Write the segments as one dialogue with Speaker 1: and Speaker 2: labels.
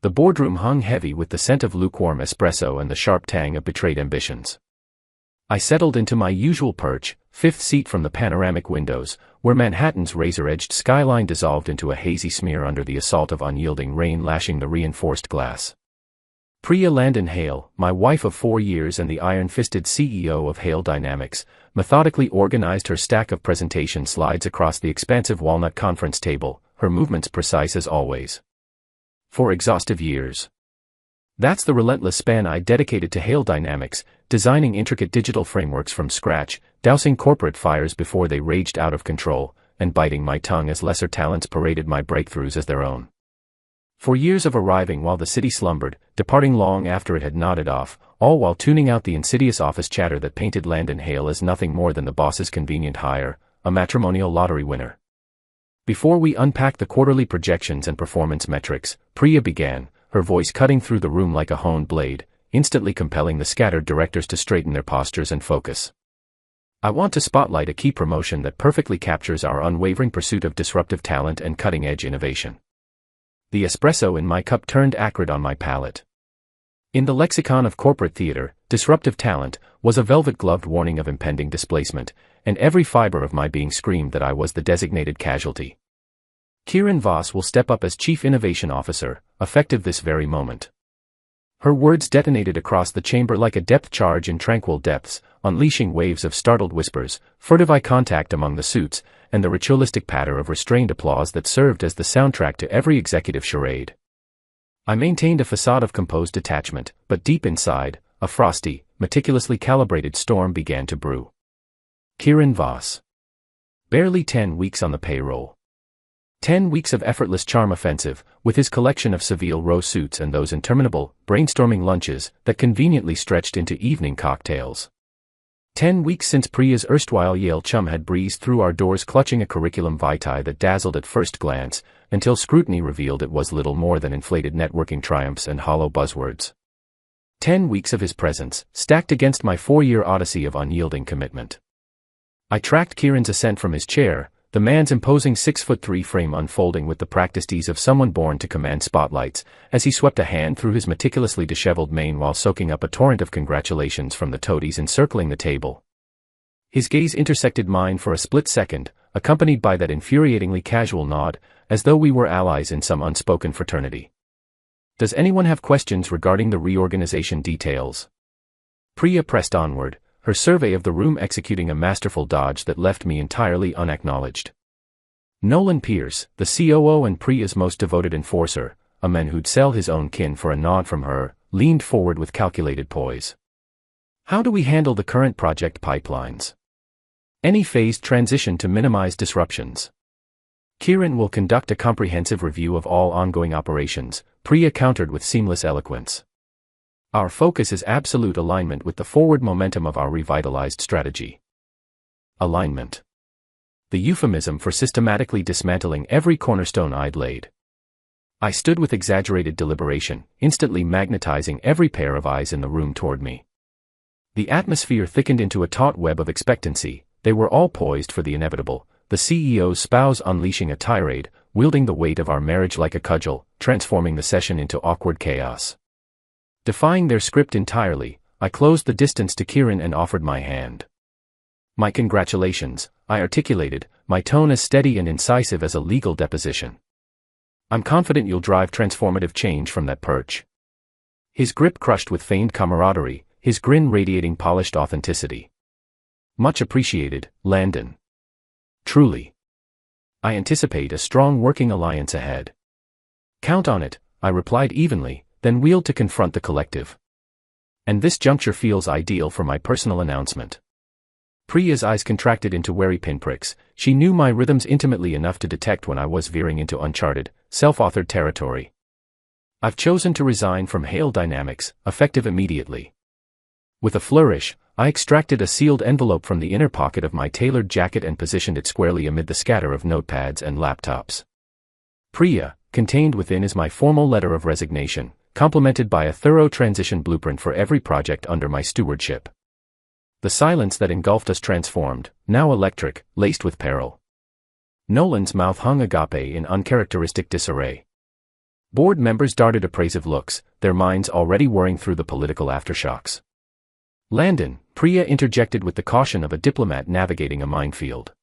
Speaker 1: The boardroom hung heavy with the scent of lukewarm espresso and the sharp tang of betrayed ambitions. I settled into my usual perch, fifth seat from the panoramic windows, where Manhattan's razor-edged skyline dissolved into a hazy smear under the assault of unyielding rain lashing the reinforced glass. Priya Landon Hale, my wife of 4 years and the iron-fisted CEO of Hale Dynamics, methodically organized her stack of presentation slides across the expansive walnut conference table, her movements precise as always. For exhaustive years. That's the relentless span I dedicated to Hale Dynamics, designing intricate digital frameworks from scratch, dousing corporate fires before they raged out of control, and biting my tongue as lesser talents paraded my breakthroughs as their own. For years of arriving while the city slumbered, departing long after it had nodded off, all while tuning out the insidious office chatter that painted Landon Hale as nothing more than the boss's convenient hire, a matrimonial lottery winner. Before we unpacked the quarterly projections and performance metrics, Priya began, her voice cutting through the room like a honed blade, instantly compelling the scattered directors to straighten their postures and focus. I want to spotlight a key promotion that perfectly captures our unwavering pursuit of disruptive talent and cutting-edge innovation. The espresso in my cup turned acrid on my palate. In the lexicon of corporate theater, disruptive talent was a velvet-gloved warning of impending displacement, and every fiber of my being screamed that I was the designated casualty. Kiran Voss will step up as Chief Innovation Officer, effective this very moment. Her words detonated across the chamber like a depth charge in tranquil depths, unleashing waves of startled whispers, furtive eye contact among the suits, and the ritualistic patter of restrained applause that served as the soundtrack to every executive charade. I maintained a facade of composed detachment, but deep inside, a frosty, meticulously calibrated storm began to brew. Kiran Voss. Barely 10 weeks on the payroll. 10 weeks of effortless charm offensive, with his collection of Savile Row suits and those interminable, brainstorming lunches that conveniently stretched into evening cocktails. 10 weeks since Priya's erstwhile Yale chum had breezed through our doors clutching a curriculum vitae that dazzled at first glance, until scrutiny revealed it was little more than inflated networking triumphs and hollow buzzwords. 10 weeks of his presence, stacked against my 4-year odyssey of unyielding commitment. I tracked Kiran's ascent from his chair, the man's imposing 6'3" frame unfolding with the practiced ease of someone born to command spotlights, as he swept a hand through his meticulously disheveled mane while soaking up a torrent of congratulations from the toadies encircling the table. His gaze intersected mine for a split second, accompanied by that infuriatingly casual nod, as though we were allies in some unspoken fraternity. Does anyone have questions regarding the reorganization details? Priya pressed onward, her survey of the room executing a masterful dodge that left me entirely unacknowledged. Nolan Pierce, the COO and Priya's most devoted enforcer, a man who'd sell his own kin for a nod from her, leaned forward with calculated poise. How do we handle the current project pipelines? Any phased transition to minimize disruptions. Kiran will conduct a comprehensive review of all ongoing operations, Priya countered with seamless eloquence. Our focus is absolute alignment with the forward momentum of our revitalized strategy. Alignment. The euphemism for systematically dismantling every cornerstone I'd laid. I stood with exaggerated deliberation, instantly magnetizing every pair of eyes in the room toward me. The atmosphere thickened into a taut web of expectancy, they were all poised for the inevitable, the CEO's spouse unleashing a tirade, wielding the weight of our marriage like a cudgel, transforming the session into awkward chaos. Defying their script entirely, I closed the distance to Kiran and offered my hand. My congratulations, I articulated, my tone as steady and incisive as a legal deposition. I'm confident you'll drive transformative change from that perch. His grip crushed with feigned camaraderie, his grin radiating polished authenticity. Much appreciated, Landon. Truly. I anticipate a strong working alliance ahead. Count on it, I replied evenly, then wheeled to confront the collective. And this juncture feels ideal for my personal announcement. Priya's eyes contracted into wary pinpricks, she knew my rhythms intimately enough to detect when I was veering into uncharted, self-authored territory. I've chosen to resign from Hale Dynamics, effective immediately. With a flourish, I extracted a sealed envelope from the inner pocket of my tailored jacket and positioned it squarely amid the scatter of notepads and laptops. Priya, contained within is my formal letter of resignation, complemented by a thorough transition blueprint for every project under my stewardship. The silence that engulfed us transformed, now electric, laced with peril. Nolan's mouth hung agape in uncharacteristic disarray. Board members darted appraisive looks, their minds already whirring through the political aftershocks. "Landon," Priya interjected with the caution of a diplomat navigating a minefield.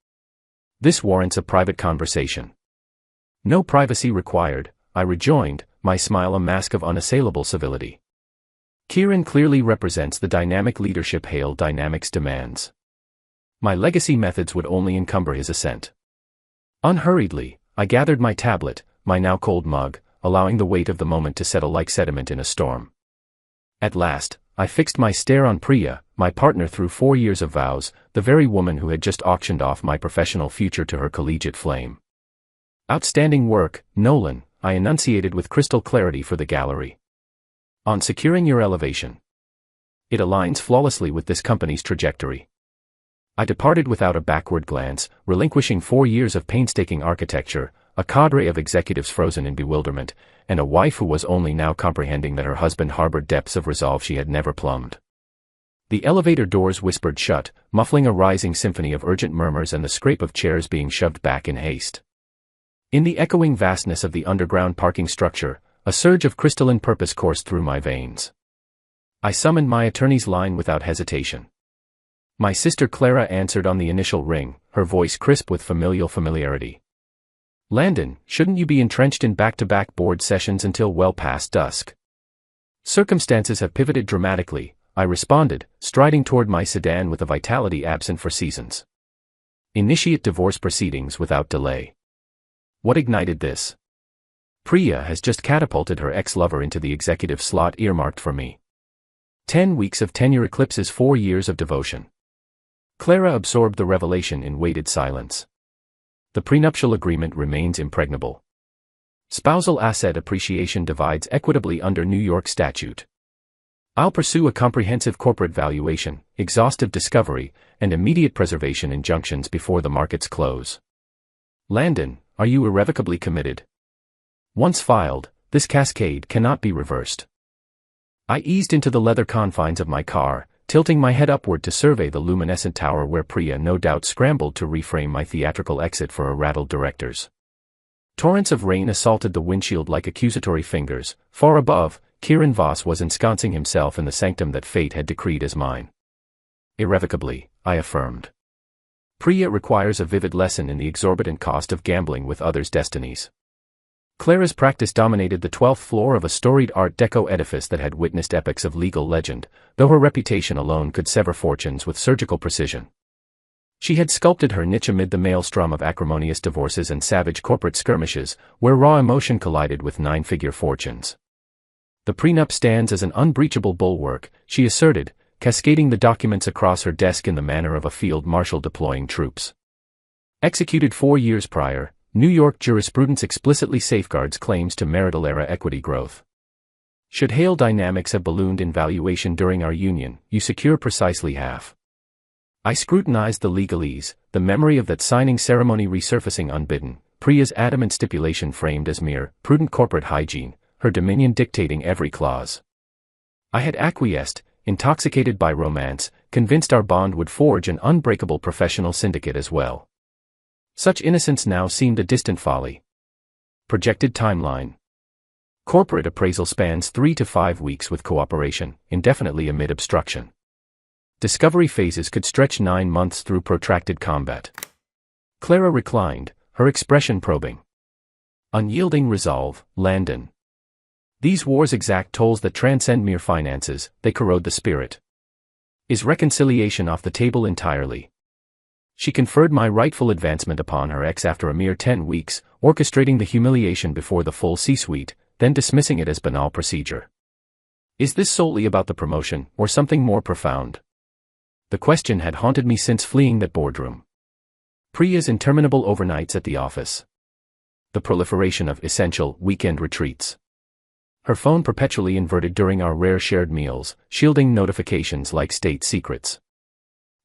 Speaker 1: "This warrants a private conversation." "No privacy required," I rejoined, my smile a mask of unassailable civility. Kiran clearly represents the dynamic leadership Hale Dynamics demands. My legacy methods would only encumber his assent. Unhurriedly, I gathered my tablet, my now cold mug, allowing the weight of the moment to settle like sediment in a storm. At last, I fixed my stare on Priya, my partner through 4 years of vows, the very woman who had just auctioned off my professional future to her collegiate flame. "Outstanding work, Nolan," I enunciated with crystal clarity for the gallery. "On securing your elevation. It aligns flawlessly with this company's trajectory." I departed without a backward glance, relinquishing 4 years of painstaking architecture, a cadre of executives frozen in bewilderment, and a wife who was only now comprehending that her husband harbored depths of resolve she had never plumbed. The elevator doors whispered shut, muffling a rising symphony of urgent murmurs and the scrape of chairs being shoved back in haste. In the echoing vastness of the underground parking structure, a surge of crystalline purpose coursed through my veins. I summoned my attorney's line without hesitation. My sister Clara answered on the initial ring, her voice crisp with familial familiarity. "Landon, shouldn't you be entrenched in back-to-back board sessions until well past dusk?" "Circumstances have pivoted dramatically," I responded, striding toward my sedan with a vitality absent for seasons. "Initiate divorce proceedings without delay." What ignited this? Priya has just catapulted her ex-lover into the executive slot earmarked for me. 10 weeks of tenure eclipses 4 years of devotion. Clara absorbed the revelation in weighted silence. The prenuptial agreement remains impregnable. Spousal asset appreciation divides equitably under New York statute. I'll pursue a comprehensive corporate valuation, exhaustive discovery, and immediate preservation injunctions before the markets close. Landon, are you irrevocably committed? Once filed, this cascade cannot be reversed. I eased into the leather confines of my car, tilting my head upward to survey the luminescent tower where Priya no doubt scrambled to reframe my theatrical exit for her rattled directors. Torrents of rain assaulted the windshield like accusatory fingers. Far above, Kiran Voss was ensconcing himself in the sanctum that fate had decreed as mine. Irrevocably, I affirmed. Priya requires a vivid lesson in the exorbitant cost of gambling with others' destinies. Clara's practice dominated the 12th floor of a storied Art Deco edifice that had witnessed epics of legal legend, though her reputation alone could sever fortunes with surgical precision. She had sculpted her niche amid the maelstrom of acrimonious divorces and savage corporate skirmishes, where raw emotion collided with 9-figure fortunes. The prenup stands as an unbreachable bulwark, she asserted, cascading the documents across her desk in the manner of a field marshal deploying troops. Executed 4 years prior, New York jurisprudence explicitly safeguards claims to marital-era equity growth. Should Hale Dynamics have ballooned in valuation during our union, you secure precisely half. I scrutinized the legalese, the memory of that signing ceremony resurfacing unbidden, Priya's adamant stipulation framed as mere, prudent corporate hygiene, her dominion dictating every clause. I had acquiesced, intoxicated by romance, convinced our bond would forge an unbreakable professional syndicate as well. Such innocence now seemed a distant folly. Projected timeline. Corporate appraisal spans 3 to 5 weeks with cooperation, indefinitely amid obstruction. Discovery phases could stretch 9 months through protracted combat. Clara reclined, her expression probing. Unyielding resolve, Landon. These wars exact tolls that transcend mere finances, they corrode the spirit. Is reconciliation off the table entirely? She conferred my rightful advancement upon her ex after a mere 10 weeks, orchestrating the humiliation before the full C-suite, then dismissing it as banal procedure. Is this solely about the promotion, or something more profound? The question had haunted me since fleeing that boardroom. Priya's interminable overnights at the office. The proliferation of essential weekend retreats. Her phone perpetually inverted during our rare shared meals, shielding notifications like state secrets.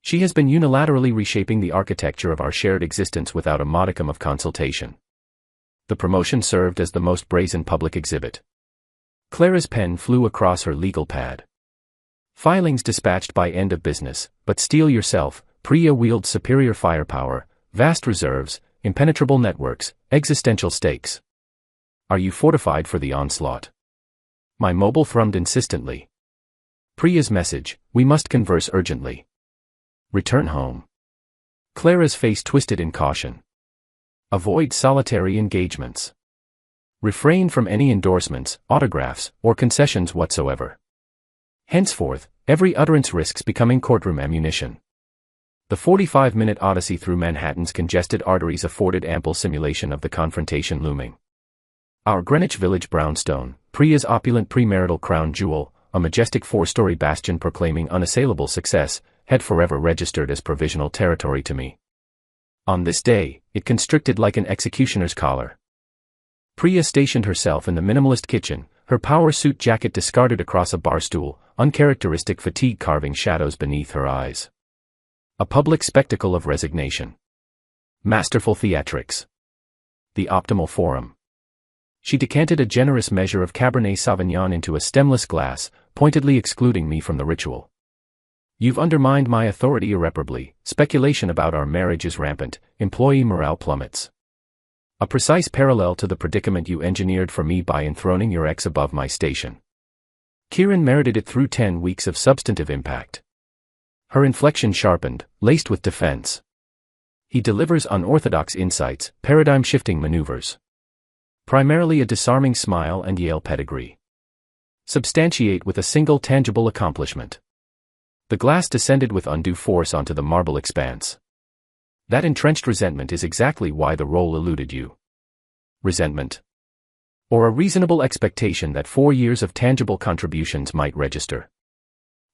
Speaker 1: She has been unilaterally reshaping the architecture of our shared existence without a modicum of consultation. The promotion served as the most brazen public exhibit. Clara's pen flew across her legal pad. Filings dispatched by end of business, but steel yourself, Priya wields superior firepower, vast reserves, impenetrable networks, existential stakes. Are you fortified for the onslaught? My mobile thrummed insistently. Priya's message, we must converse urgently. Return home. Clara's face twisted in caution. Avoid solitary engagements. Refrain from any endorsements, autographs, or concessions whatsoever. Henceforth, every utterance risks becoming courtroom ammunition. The 45-minute odyssey through Manhattan's congested arteries afforded ample simulation of the confrontation looming. Our Greenwich Village brownstone, Priya's opulent premarital crown jewel, a majestic 4-story bastion proclaiming unassailable success, had forever registered as provisional territory to me. On this day, it constricted like an executioner's collar. Priya stationed herself in the minimalist kitchen, her power suit jacket discarded across a bar stool, uncharacteristic fatigue carving shadows beneath her eyes. A public spectacle of resignation. Masterful theatrics. The optimal forum. She decanted a generous measure of Cabernet Sauvignon into a stemless glass, pointedly excluding me from the ritual. You've undermined my authority irreparably, speculation about our marriage is rampant, employee morale plummets. A precise parallel to the predicament you engineered for me by enthroning your ex above my station. Kiran merited it through 10 weeks of substantive impact. Her inflection sharpened, laced with defense. He delivers unorthodox insights, paradigm-shifting maneuvers. Primarily a disarming smile and Yale pedigree. Substantiate with a single tangible accomplishment. The glass descended with undue force onto the marble expanse. That entrenched resentment is exactly why the role eluded you. Resentment. Or a reasonable expectation that 4 years of tangible contributions might register.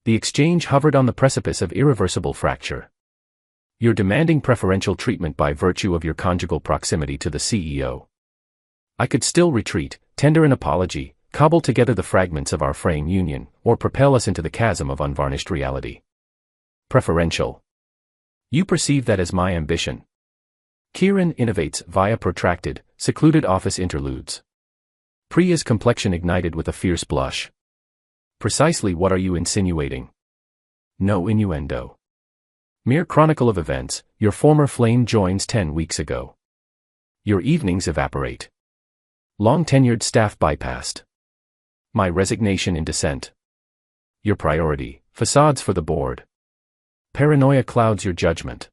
Speaker 1: The exchange hovered on the precipice of irreversible fracture. You're demanding preferential treatment by virtue of your conjugal proximity to the CEO. I could still retreat, tender an apology, cobble together the fragments of our fraying union, or propel us into the chasm of unvarnished reality. Preferential. You perceive that as my ambition. Kiran innovates via protracted, secluded office interludes. Priya's complexion ignited with a fierce blush. Precisely what are you insinuating? No innuendo. Mere chronicle of events, your former flame joins 10 weeks ago. Your evenings evaporate. Long-tenured staff bypassed. My resignation in dissent. Your priority, facades for the board. Paranoia clouds your judgment.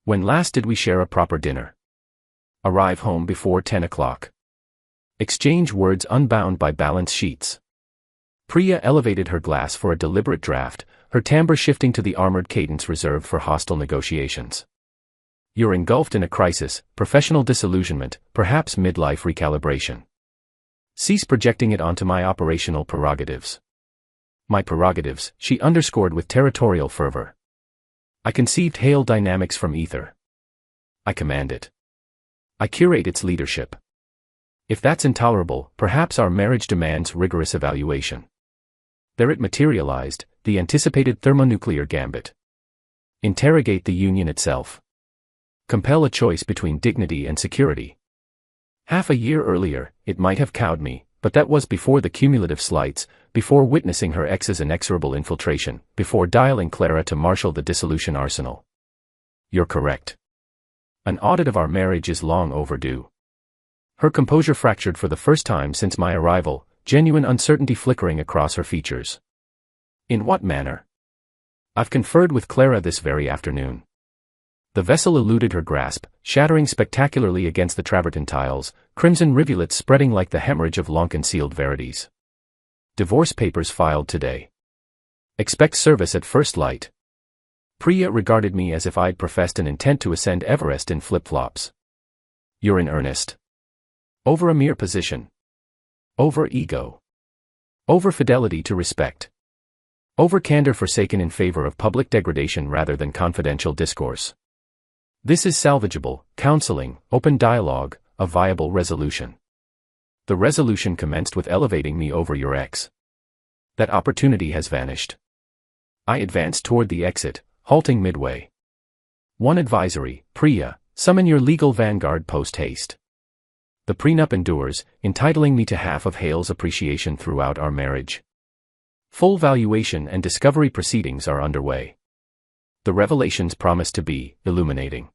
Speaker 1: When last did we share a proper dinner? Arrive home before 10 o'clock. Exchange words unbound by balance sheets. Priya elevated her glass for a deliberate draught, her timbre shifting to the armored cadence reserved for hostile negotiations. You're engulfed in a crisis, professional disillusionment, perhaps midlife recalibration. Cease projecting it onto my operational prerogatives. My prerogatives, she underscored with territorial fervor. I conceived hail dynamics from ether. I command it. I curate its leadership. If that's intolerable, perhaps our marriage demands rigorous evaluation. There it materialized, the anticipated thermonuclear gambit. Interrogate the union itself. Compel a choice between dignity and security. Half a year earlier, it might have cowed me, but that was before the cumulative slights, before witnessing her ex's inexorable infiltration, before dialing Clara to marshal the dissolution arsenal. You're correct. An audit of our marriage is long overdue. Her composure fractured for the first time since my arrival, genuine uncertainty flickering across her features. In what manner? I've conferred with Clara this very afternoon. The vessel eluded her grasp, shattering spectacularly against the travertine tiles, crimson rivulets spreading like the hemorrhage of long-concealed verities. Divorce papers filed today. Expect service at first light. Priya regarded me as if I'd professed an intent to ascend Everest in flip-flops. You're in earnest. Over a mere position. Over ego. Over fidelity to respect. Over candor forsaken in favor of public degradation rather than confidential discourse. This is salvageable, counseling, open dialogue, a viable resolution. The resolution commenced with elevating me over your ex. That opportunity has vanished. I advanced toward the exit, halting midway. One advisory, Priya, summon your legal vanguard post-haste. The prenup endures, entitling me to half of Hale's appreciation throughout our marriage. Full valuation and discovery proceedings are underway. The revelations promise to be illuminating.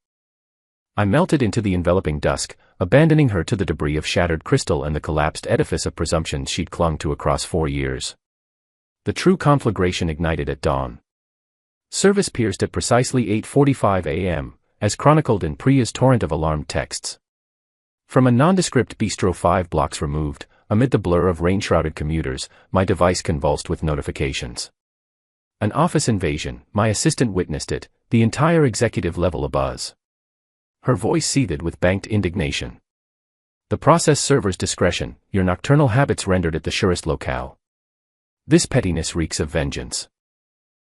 Speaker 1: I melted into the enveloping dusk, abandoning her to the debris of shattered crystal and the collapsed edifice of presumptions she'd clung to across 4 years. The true conflagration ignited at dawn. Service pierced at precisely 8:45 a.m., as chronicled in Priya's torrent of alarmed texts. From a nondescript bistro 5 blocks removed, amid the blur of rain-shrouded commuters, my device convulsed with notifications. An office invasion, my assistant witnessed it, the entire executive level abuzz. Her voice seethed with banked indignation. The process server's discretion, your nocturnal habits rendered it the surest locale. This pettiness reeks of vengeance.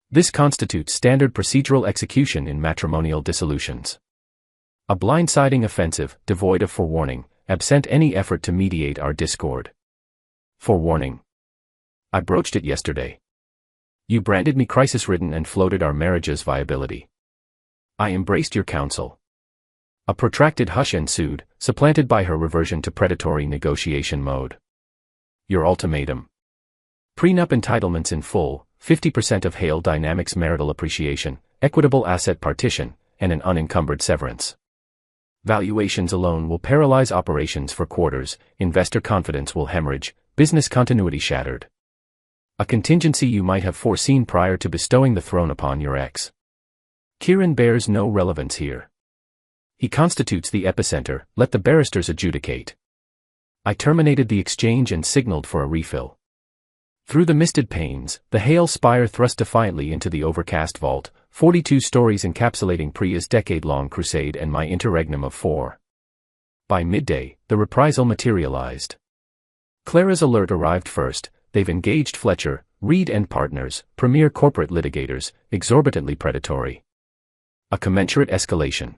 Speaker 1: This constitutes standard procedural execution in matrimonial dissolutions. A blindsiding offensive, devoid of forewarning, absent any effort to mediate our discord. Forewarning. I broached it yesterday. You branded me crisis-ridden and floated our marriage's viability. I embraced your counsel. A protracted hush ensued, supplanted by her reversion to predatory negotiation mode. Your ultimatum. Prenup entitlements in full, 50% of Hale Dynamics marital appreciation, equitable asset partition, and an unencumbered severance. Valuations alone will paralyze operations for quarters, investor confidence will hemorrhage, business continuity shattered. A contingency you might have foreseen prior to bestowing the throne upon your ex. Kiran bears no relevance here. He constitutes the epicenter, let the barristers adjudicate. I terminated the exchange and signaled for a refill. Through the misted panes, the Hale spire thrust defiantly into the overcast vault, 42 stories encapsulating Priya's decade-long crusade and my interregnum of 4. By midday, the reprisal materialized. Clara's alert arrived first. They've engaged Fletcher, Reed and Partners, premier corporate litigators, exorbitantly predatory. A commensurate escalation.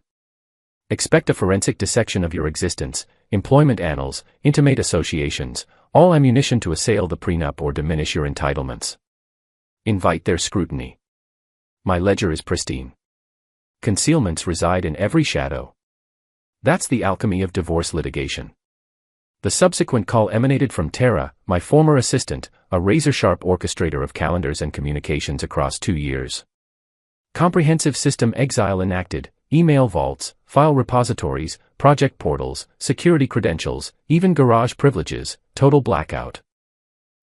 Speaker 1: Expect a forensic dissection of your existence, employment annals, intimate associations, all ammunition to assail the prenup or diminish your entitlements. Invite their scrutiny. My ledger is pristine. Concealments reside in every shadow. That's the alchemy of divorce litigation. The subsequent call emanated from Tara, my former assistant, a razor-sharp orchestrator of calendars and communications across 2 years. Comprehensive system exile enacted, email vaults, file repositories, project portals, security credentials, even garage privileges, total blackout.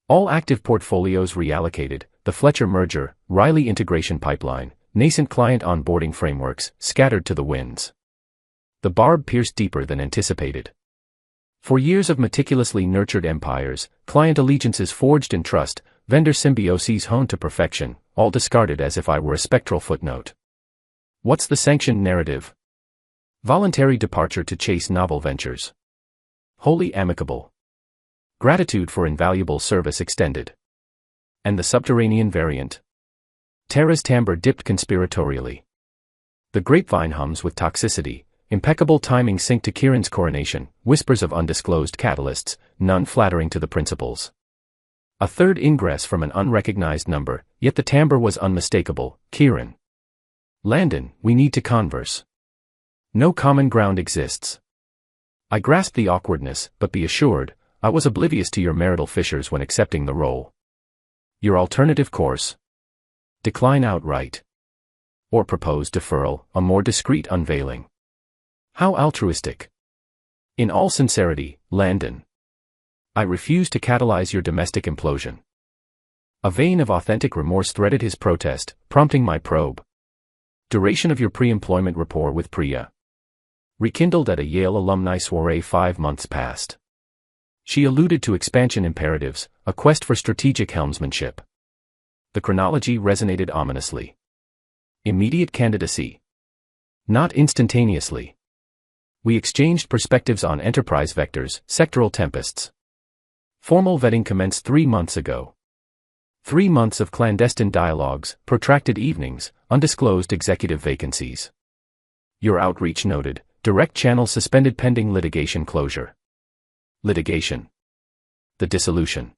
Speaker 1: All active portfolios reallocated, the Fletcher merger, Riley integration pipeline, nascent client onboarding frameworks, scattered to the winds. The barb pierced deeper than anticipated. For years of meticulously nurtured empires, client allegiances forged in trust, vendor symbioses honed to perfection, all discarded as if I were a spectral footnote. What's the sanctioned narrative? Voluntary departure to chase novel ventures. Wholly amicable. Gratitude for invaluable service extended. And the subterranean variant. Tara's timbre dipped conspiratorially. The grapevine hums with toxicity. Impeccable timing synced to Kiran's coronation, whispers of undisclosed catalysts, none flattering to the principals. A third ingress from an unrecognized number, yet the timbre was unmistakable, Kiran. Landon, we need to converse. No common ground exists. I grasped the awkwardness, but be assured, I was oblivious to your marital fissures when accepting the role. Your alternative course? Decline outright. Or propose deferral, a more discreet unveiling. How altruistic. In all sincerity, Landon. I refuse to catalyze your domestic implosion. A vein of authentic remorse threaded his protest, prompting my probe. Duration of your pre-employment rapport with Priya. Rekindled at a Yale alumni soiree 5 months past. She alluded to expansion imperatives, a quest for strategic helmsmanship. The chronology resonated ominously. Immediate candidacy. Not instantaneously. We exchanged perspectives on enterprise vectors, sectoral tempests. Formal vetting commenced 3 months ago. 3 months of clandestine dialogues, protracted evenings, undisclosed executive vacancies. Your outreach noted, direct channel suspended pending litigation closure. Litigation. The dissolution.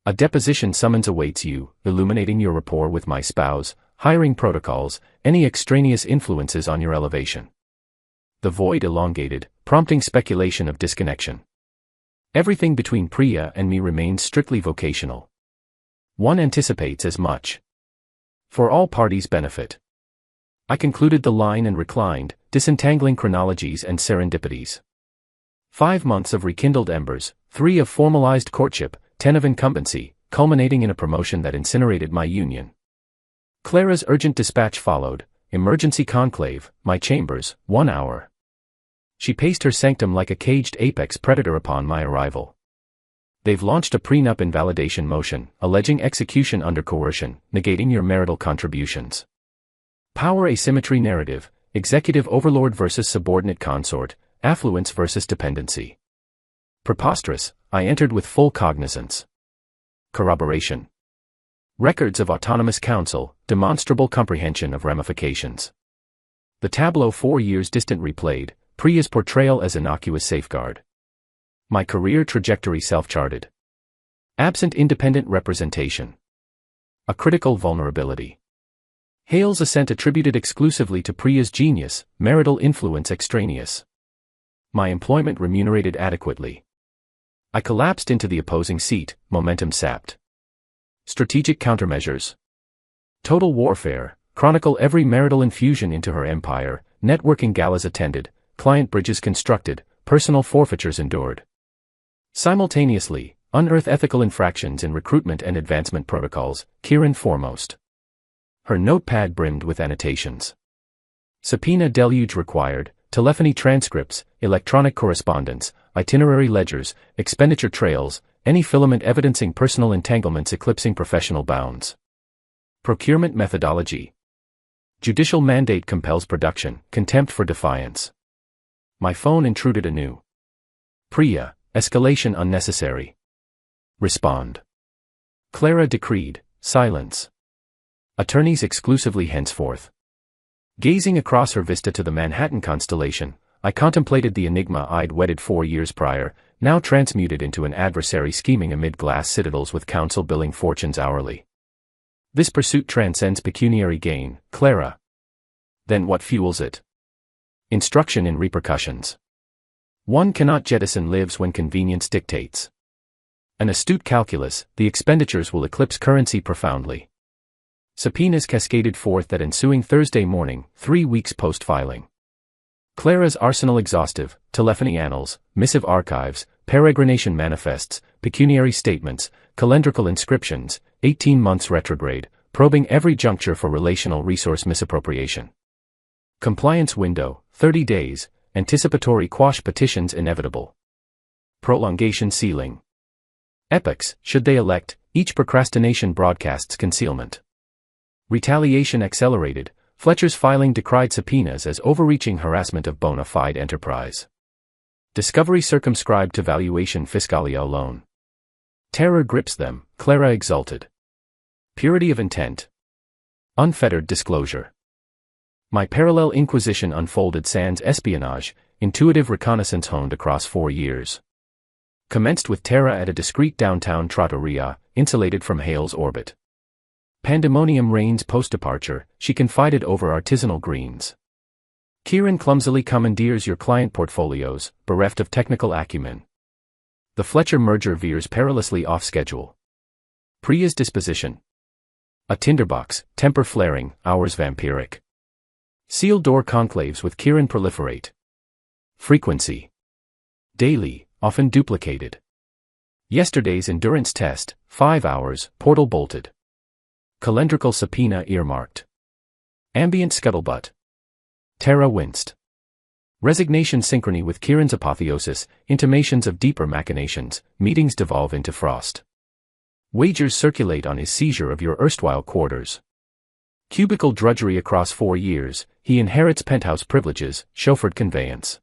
Speaker 1: A deposition summons awaits you, illuminating your rapport with my spouse, hiring protocols, any extraneous influences on your elevation. The void elongated, prompting speculation of disconnection. Everything between Priya and me remains strictly vocational. One anticipates as much. For all parties' benefit. I concluded the line and reclined, disentangling chronologies and serendipities. 5 months of rekindled embers, 3 of formalized courtship, 10 of incumbency, culminating in a promotion that incinerated my union. Clara's urgent dispatch followed, emergency conclave, my chambers, 1 hour. She paced her sanctum like a caged apex predator upon my arrival. They've launched a prenup invalidation motion, alleging execution under coercion, negating your marital contributions. Power asymmetry narrative, executive overlord versus subordinate consort, affluence versus dependency. Preposterous, I entered with full cognizance. Corroboration. Records of autonomous counsel, demonstrable comprehension of ramifications. The tableau 4 years distant replayed, Priya's portrayal as innocuous safeguard. My career trajectory self-charted. Absent independent representation. A critical vulnerability. Hale's ascent attributed exclusively to Priya's genius, marital influence extraneous. My employment remunerated adequately. I collapsed into the opposing seat, momentum sapped. Strategic countermeasures. Total warfare, chronicle every marital infusion into her empire, networking galas attended, client bridges constructed, personal forfeitures endured. Simultaneously, unearth ethical infractions in recruitment and advancement protocols, Kiran foremost. Her notepad brimmed with annotations. Subpoena deluge required, telephony transcripts, electronic correspondence, itinerary ledgers, expenditure trails, any filament evidencing personal entanglements eclipsing professional bounds. Procurement methodology. Judicial mandate compels production, contempt for defiance. My phone intruded anew. Priya, escalation unnecessary. Respond. Clara decreed, silence. Attorneys exclusively henceforth. Gazing across her vista to the Manhattan constellation, I contemplated the enigma I'd wedded 4 years prior, now transmuted into an adversary scheming amid glass citadels with counsel billing fortunes hourly. This pursuit transcends pecuniary gain, Clara. Then what fuels it? Instruction in repercussions. One cannot jettison lives when convenience dictates. An astute calculus, the expenditures will eclipse currency profoundly. Subpoenas cascaded forth that ensuing Thursday morning, 3 weeks post-filing. Clara's arsenal exhaustive, telephony annals, missive archives, peregrination manifests, pecuniary statements, calendrical inscriptions, 18 months retrograde, probing every juncture for relational resource misappropriation. Compliance window, 30 days, anticipatory quash petitions inevitable. Prolongation ceiling. Epochs, should they elect, each procrastination broadcasts concealment. Retaliation accelerated, Fletcher's filing decried subpoenas as overreaching harassment of bona fide enterprise. Discovery circumscribed to valuation fiscalia alone. Terror grips them, Clara exulted. Purity of intent. Unfettered disclosure. My parallel inquisition unfolded sans espionage, intuitive reconnaissance honed across 4 years. Commenced with Terra at a discreet downtown trattoria, insulated from Hale's orbit. Pandemonium reigns post-departure, she confided over artisanal greens. Kiran clumsily commandeers your client portfolios, bereft of technical acumen. The Fletcher merger veers perilously off schedule. Priya's disposition. A tinderbox, temper flaring, hours vampiric. Sealed door conclaves with Kiran proliferate. Frequency. Daily, often duplicated. Yesterday's endurance test, 5 hours, portal bolted. Calendrical subpoena earmarked. Ambient scuttlebutt. Terra winced. Resignation synchrony with Kiran's apotheosis, intimations of deeper machinations, meetings devolve into frost. Wagers circulate on his seizure of your erstwhile quarters. Cubicle drudgery across 4 years, he inherits penthouse privileges, chauffeured conveyance.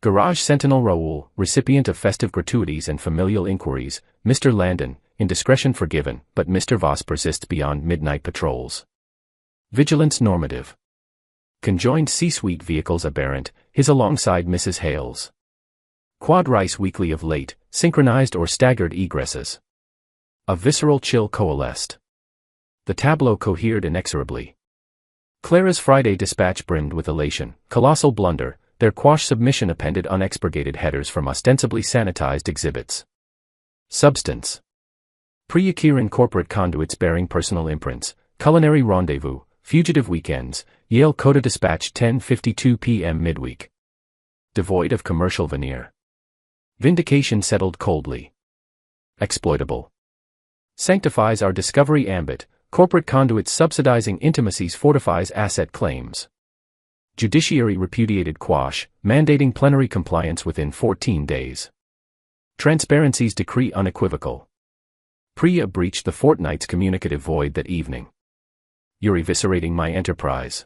Speaker 1: Garage sentinel Raoul, recipient of festive gratuities and familial inquiries, Mr. Landon, indiscretion forgiven, but Mr. Voss persists beyond midnight patrols. Vigilance normative. Conjoined C-suite vehicles aberrant, his alongside Mrs. Hale's. Quad rice weekly of late, synchronized or staggered egresses. A visceral chill coalesced. The tableau cohered inexorably. Clara's Friday dispatch brimmed with elation, colossal blunder, their quash submission appended unexpurgated headers from ostensibly sanitized exhibits. Substance. Pre-Kiran corporate conduits bearing personal imprints, culinary rendezvous, Fugitive weekends, Yale Coda Dispatch 10:52 p.m. midweek. Devoid of commercial veneer. Vindication settled coldly. Exploitable. Sanctifies our discovery ambit, corporate conduits subsidizing intimacies fortifies asset claims. Judiciary repudiated quash, mandating plenary compliance within 14 days. Transparency's decree unequivocal. Priya breached the fortnight's communicative void that evening. You're eviscerating my enterprise.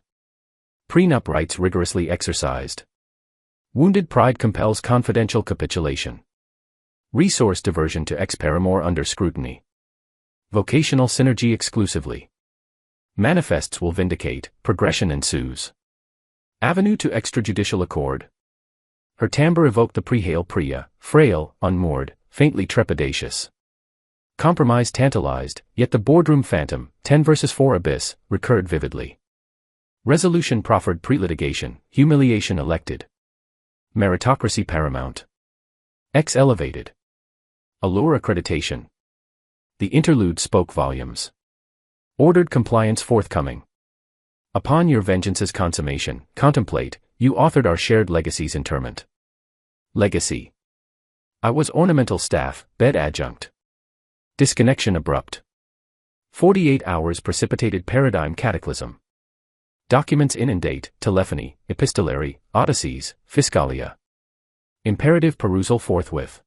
Speaker 1: Prenup rights rigorously exercised. Wounded pride compels confidential capitulation. Resource diversion to ex-paramour under scrutiny. Vocational synergy exclusively. Manifests will vindicate, progression ensues. Avenue to extrajudicial accord. Her timbre evoked the pre-hail Priya, frail, unmoored, faintly trepidatious. Compromise tantalized, yet the boardroom phantom, 10 versus 4 abyss, recurred vividly. Resolution proffered pre-litigation, humiliation elected. Meritocracy paramount. X elevated. Allure accreditation. The interlude spoke volumes. Ordered compliance forthcoming. Upon your vengeance's consummation, contemplate, you authored our shared legacy's interment. Legacy. I was ornamental staff, bed adjunct. Disconnection abrupt. 48 hours precipitated paradigm cataclysm. Documents inundate, telephony, epistolary, odysseys, fiscalia. Imperative perusal forthwith.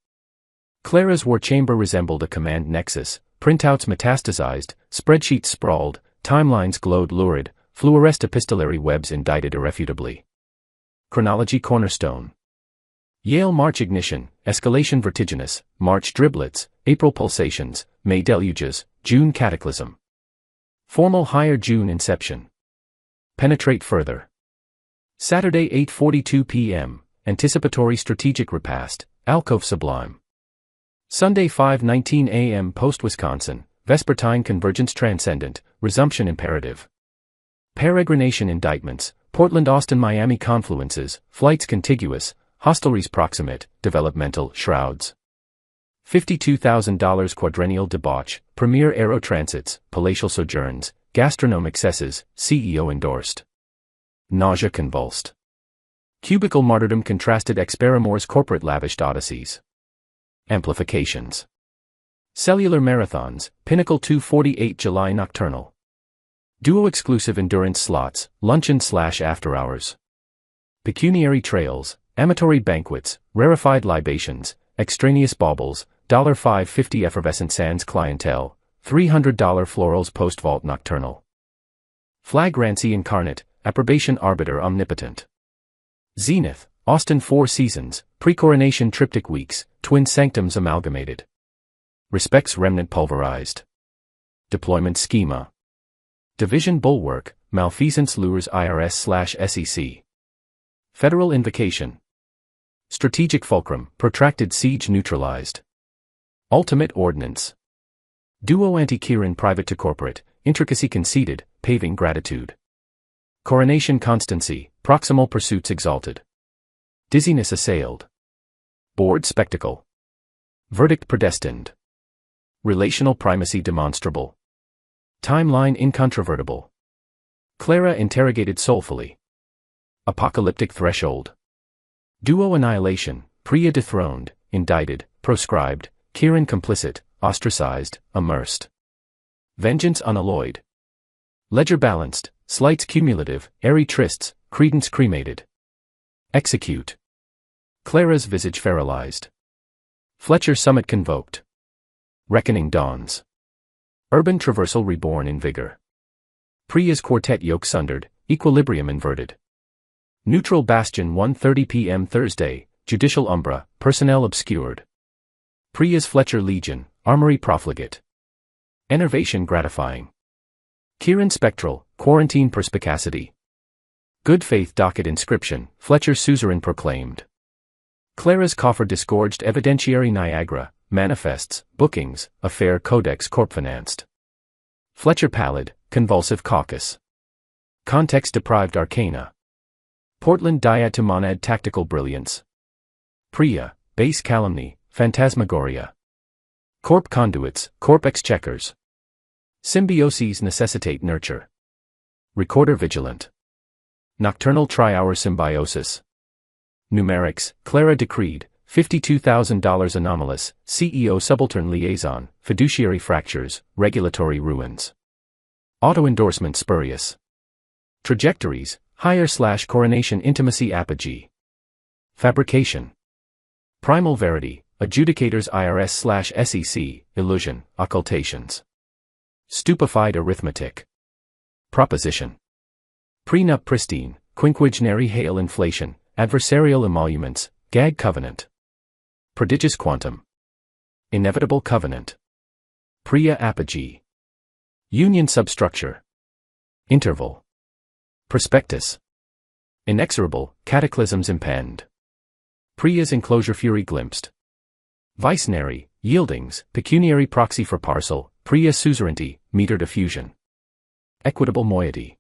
Speaker 1: Clara's war chamber resembled a command nexus, printouts metastasized, spreadsheets sprawled, timelines glowed lurid, fluorescent epistolary webs indicted irrefutably. Chronology cornerstone. Yale March ignition, escalation vertiginous, March driblets, April pulsations, May deluges, June cataclysm. Formal higher June inception. Penetrate further. Saturday 8:42 p.m., anticipatory strategic repast, alcove sublime. Sunday 5:19 a.m. post-Wisconsin, vespertine convergence transcendent, resumption imperative. Peregrination indictments, Portland-Austin-Miami confluences, flights contiguous, hostelries proximate, developmental shrouds. $52,000 quadrennial debauch, premier aerotransits, palatial sojourns, gastronome excesses, CEO endorsed. Nausea convulsed. Cubicle martyrdom contrasted ex-paramours corporate lavished odysseys. Amplifications. Cellular marathons, Pinnacle 248 July nocturnal. Duo exclusive endurance slots, luncheon/after hours. Pecuniary trails, amatory banquets, rarefied libations, extraneous baubles, $5.50 effervescent sands clientele, $300 florals post-vault nocturnal. Flagrancy incarnate, approbation arbiter omnipotent. Zenith, Austin Four Seasons, pre-coronation triptych weeks, twin sanctums amalgamated. Respects remnant pulverized. Deployment schema. Division bulwark, malfeasance lures IRS/SEC. Federal invocation. Strategic fulcrum, protracted siege neutralized. Ultimate ordnance. Duo anti-Kirin private to corporate, intricacy conceded, paving gratitude. Coronation constancy, proximal pursuits exalted. Dizziness assailed. Board spectacle. Verdict predestined. Relational primacy demonstrable. Timeline incontrovertible. Clara interrogated soulfully. Apocalyptic threshold. Duo annihilation, Priya dethroned, indicted, proscribed, Kirin complicit, ostracized, immersed. Vengeance unalloyed. Ledger balanced, slights cumulative, airy trysts, credence cremated. Execute. Clara's visage feralized. Fletcher summit convoked. Reckoning dawns. Urban traversal reborn in vigor. Priya's quartet yoke sundered, equilibrium inverted. Neutral bastion 1:30 p.m. Thursday, judicial umbra, personnel obscured. Priya's Fletcher legion, armory profligate. Enervation gratifying. Kirin spectral, quarantine perspicacity. Good faith docket inscription, Fletcher suzerain proclaimed. Clara's coffer disgorged evidentiary Niagara, manifests, bookings, affair codex corp financed. Fletcher pallid, convulsive caucus. Context deprived arcana. Portland dyad to monad tactical brilliance. Priya, base calumny, phantasmagoria. Corp conduits, corp exchequers. Symbioses necessitate nurture. Recorder vigilant. Nocturnal tri-hour symbiosis. Numerics, Clara decreed, $52,000 anomalous, CEO subaltern liaison, fiduciary fractures, regulatory ruins. Auto-endorsement spurious. Trajectories, higher/coronation intimacy apogee. Fabrication. Primal verity, adjudicators IRS/SEC, illusion, occultations. Stupefied arithmetic. Proposition. Prenup pristine, quinquagenary hail inflation, adversarial emoluments, gag covenant. Prodigious quantum. Inevitable covenant. Priya apogee. Union substructure. Interval. Prospectus. Inexorable, cataclysms impend. Priya's enclosure fury glimpsed. Vicenary, yieldings, pecuniary proxy for parcel, Priya suzerainty, meter diffusion. Equitable moiety.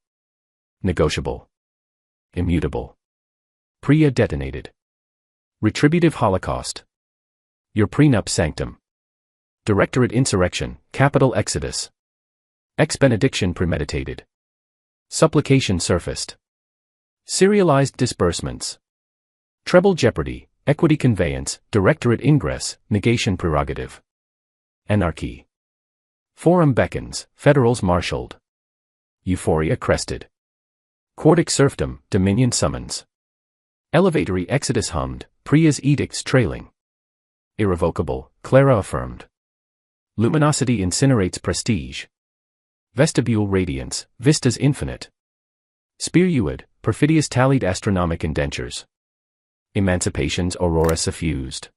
Speaker 1: Negotiable. Immutable. Priya detonated. Retributive holocaust. Your prenup sanctum. Directorate insurrection, capital exodus. Ex-benediction premeditated. Supplication surfaced. Serialized disbursements. Treble jeopardy, equity conveyance, directorate ingress, negation prerogative. Anarchy. Forum beckons, federals marshaled. Euphoria crested. Quartic serfdom, dominion summons. Elevatory exodus hummed, Priya's edicts trailing. Irrevocable, Clara affirmed. Luminosity incinerates prestige. Vestibule radiance, vistas infinite. Spearuid, perfidious tallied astronomic indentures. Emancipation's aurora suffused.